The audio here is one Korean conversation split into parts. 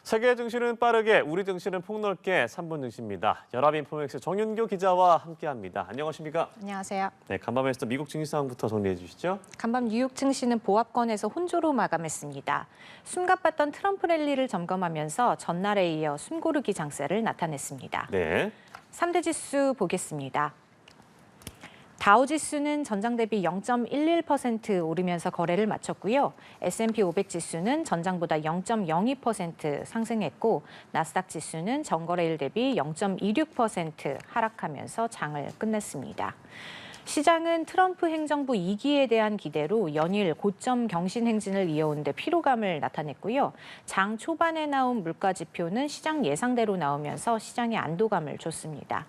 세계 증시는 빠르게, 우리 증시는 폭넓게 3분 증시입니다. 연합인포맥스 정윤교 기자와 함께합니다. 안녕하십니까? 안녕하세요. 네, 간밤에서 미국 증시 상황부터 정리해 주시죠. 간밤 뉴욕 증시는 보합권에서 혼조로 마감했습니다. 숨가빴던 트럼프 랠리를 점검하면서 전날에 이어 숨고르기 장세를 나타냈습니다. 네. 3대 지수 보겠습니다. 다우지수는 전장 대비 0.11% 오르면서 거래를 마쳤고요. S&P 500 지수는 전장보다 0.02% 상승했고 나스닥 지수는 전거래일 대비 0.26% 하락하면서 장을 끝냈습니다. 시장은 트럼프 행정부 2기에 대한 기대로 연일 고점 경신 행진을 이어온 데 피로감을 나타냈고요. 장 초반에 나온 물가 지표는 시장 예상대로 나오면서 시장에 안도감을 줬습니다.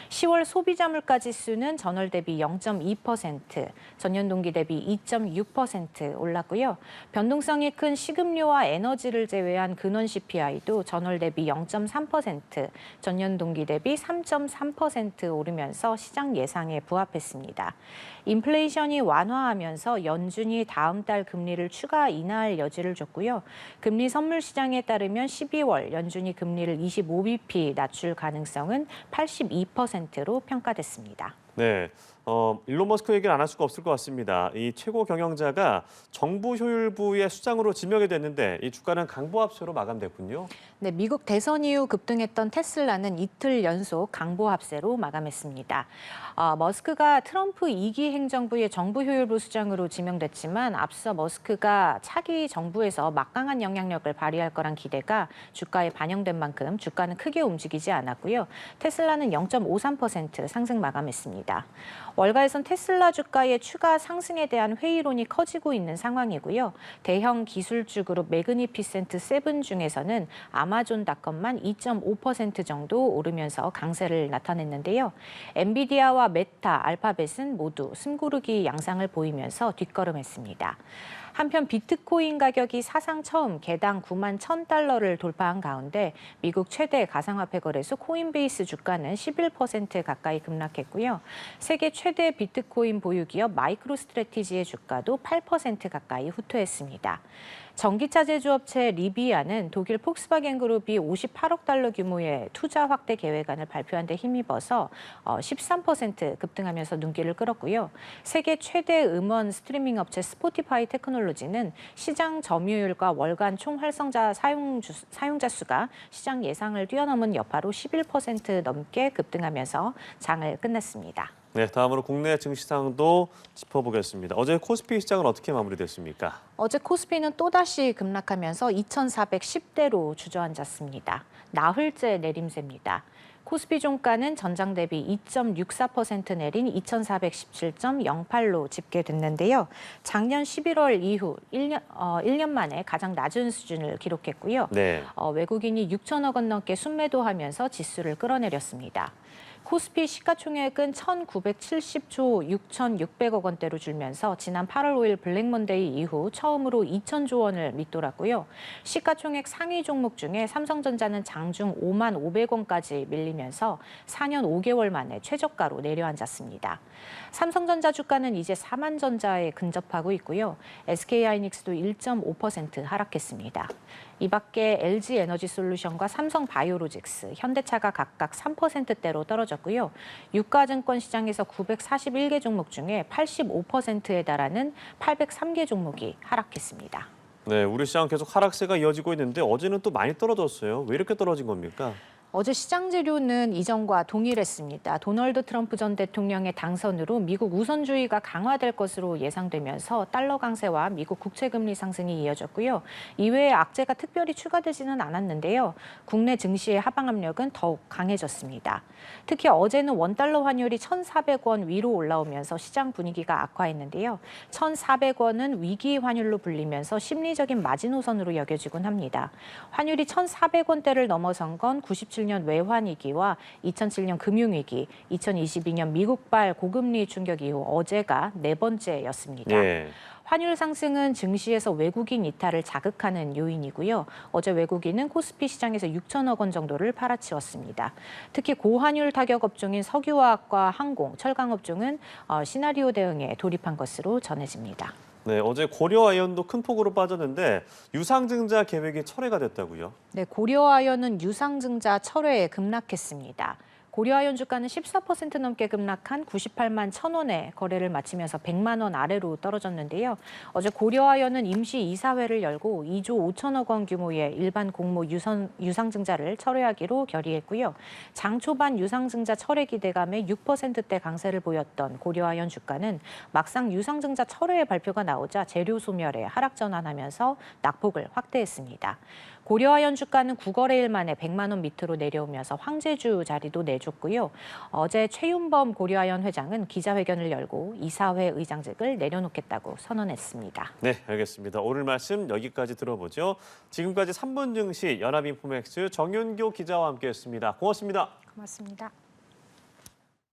10월 소비자 물가 지수는 전월 대비 0.2%, 전년 동기 대비 2.6% 올랐고요. 변동성이 큰 식음료와 에너지를 제외한 근원 CPI도 전월 대비 0.3%, 전년 동기 대비 3.3% 오르면서 시장 예상에 부합했습니다. 인플레이션이 완화하면서 연준이 다음 달 금리를 추가 인하할 여지를 줬고요. 금리 선물 시장에 따르면 12월 연준이 금리를 25bp 낮출 가능성은 82%로 평가됐습니다. 네. 일론 머스크 얘기를 안 할 수가 없을 것 같습니다. 이 최고 경영자가 정부 효율부의 수장으로 지명이 됐는데 이 주가는 강보합세로 마감됐군요. 네, 미국 대선 이후 급등했던 테슬라는 이틀 연속 강보합세로 마감했습니다. 머스크가 트럼프 2기 행정부의 정부 효율부 수장으로 지명됐지만 앞서 머스크가 차기 정부에서 막강한 영향력을 발휘할 거란 기대가 주가에 반영된 만큼 주가는 크게 움직이지 않았고요. 테슬라는 0.53% 상승 마감했습니다. 월가에선 테슬라 주가의 추가 상승에 대한 회의론이 커지고 있는 상황이고요. 대형 기술주 그룹 매그니피센트 세븐 중에서는 아마존닷컴만 2.5% 정도 오르면서 강세를 나타냈는데요. 엔비디아와 메타, 알파벳은 모두 숨고르기 양상을 보이면서 뒷걸음했습니다. 한편 비트코인 가격이 사상 처음 개당 9만 1,000달러를 돌파한 가운데 미국 최대 가상화폐 거래소 코인베이스 주가는 11% 가까이 급락했고요. 세계 최대 비트코인 보유 기업 마이크로스트래티지의 주가도 8% 가까이 후퇴했습니다. 전기차 제조업체 리비아는 독일 폭스바겐 그룹이 58억 달러 규모의 투자 확대 계획안을 발표한 데 힘입어서 13% 급등하면서 눈길을 끌었고요. 세계 최대 음원 스트리밍 업체 스포티파이 테크놀로지는 시장 점유율과 월간 총 활성자 사용자 수가 시장 예상을 뛰어넘은 여파로 11% 넘게 급등하면서 장을 끝냈습니다. 네, 다음으로 국내 증시 상황도 짚어보겠습니다. 어제 코스피 시장은 어떻게 마무리됐습니까? 어제 코스피는 또다시 급락하면서 2,410대로 주저앉았습니다. 나흘째 내림세입니다. 코스피 종가는 전장 대비 2.64% 내린 2,417.08로 집계됐는데요. 작년 11월 이후 1년 만에 가장 낮은 수준을 기록했고요. 네. 외국인이 6천억 원 넘게 순매도하면서 지수를 끌어내렸습니다. 코스피 시가총액은 1,970조 6,600억 원대로 줄면서 지난 8월 5일 블랙먼데이 이후 처음으로 2,000조 원을 밑돌았고요. 시가총액 상위 종목 중에 삼성전자는 장중 5만 500원까지 밀리면서 4년 5개월 만에 최저가로 내려앉았습니다. 삼성전자 주가는 이제 사만전자에 근접하고 있고요. SK하이닉스도 1.5% 하락했습니다. 이 밖에 LG에너지솔루션과 삼성바이오로직스, 현대차가 각각 3%대로 떨어졌고요. 유가증권 시장에서 941개 종목 중에 85%에 달하는 803개 종목이 하락했습니다. 네, 우리 시장 계속 하락세가 이어지고 있는데 어제는 또 많이 떨어졌어요. 왜 이렇게 떨어진 겁니까? 어제 시장 재료는 이전과 동일했습니다. 도널드 트럼프 전 대통령의 당선으로 미국 우선주의가 강화될 것으로 예상되면서 달러 강세와 미국 국채금리 상승이 이어졌고요. 이외에 악재가 특별히 추가되지는 않았는데요. 국내 증시의 하방 압력은 더욱 강해졌습니다. 특히 어제는 원달러 환율이 1,400원 위로 올라오면서 시장 분위기가 악화했는데요. 1,400원은 위기 환율로 불리면서 심리적인 마지노선으로 여겨지곤 합니다. 환율이 1,400원대를 넘어선 건 97년 외환위기와 2007년 금융위기, 2022년 미국발 고금리 충격 이후 어제가 네 번째였습니다. 네. 환율 상승은 증시에서 외국인 이탈을 자극하는 요인이고요. 어제 외국인은 코스피 시장에서 6천억 원 정도를 팔아치웠습니다. 특히 고환율 타격 업종인 석유화학과 항공, 철강 업종은 시나리오 대응에 돌입한 것으로 전해집니다. 네, 어제 고려아연도 큰 폭으로 빠졌는데 유상증자 계획이 철회가 됐다고요? 네, 고려아연은 유상증자 철회에 급락했습니다. 고려아연 주가는 14% 넘게 급락한 98만 1,000원에 거래를 마치면서 100만 원 아래로 떨어졌는데요. 어제 고려아연은 임시 이사회를 열고 2조 5천억 원 규모의 일반 공모 유상증자를 철회하기로 결의했고요. 장 초반 유상증자 철회 기대감에 6%대 강세를 보였던 고려아연 주가는 막상 유상증자 철회의 발표가 나오자 재료 소멸에 하락 전환하면서 낙폭을 확대했습니다. 고려아연 주가는 9거래일 만에 100만 원 밑으로 내려오면서 황제주 자리도 내줬고요. 어제 최윤범 고려아연 회장은 기자회견을 열고 이사회 의장직을 내려놓겠다고 선언했습니다. 네, 알겠습니다. 오늘 말씀 여기까지 들어보죠. 지금까지 3분 증시 연합인포맥스 정윤교 기자와 함께했습니다. 고맙습니다. 고맙습니다.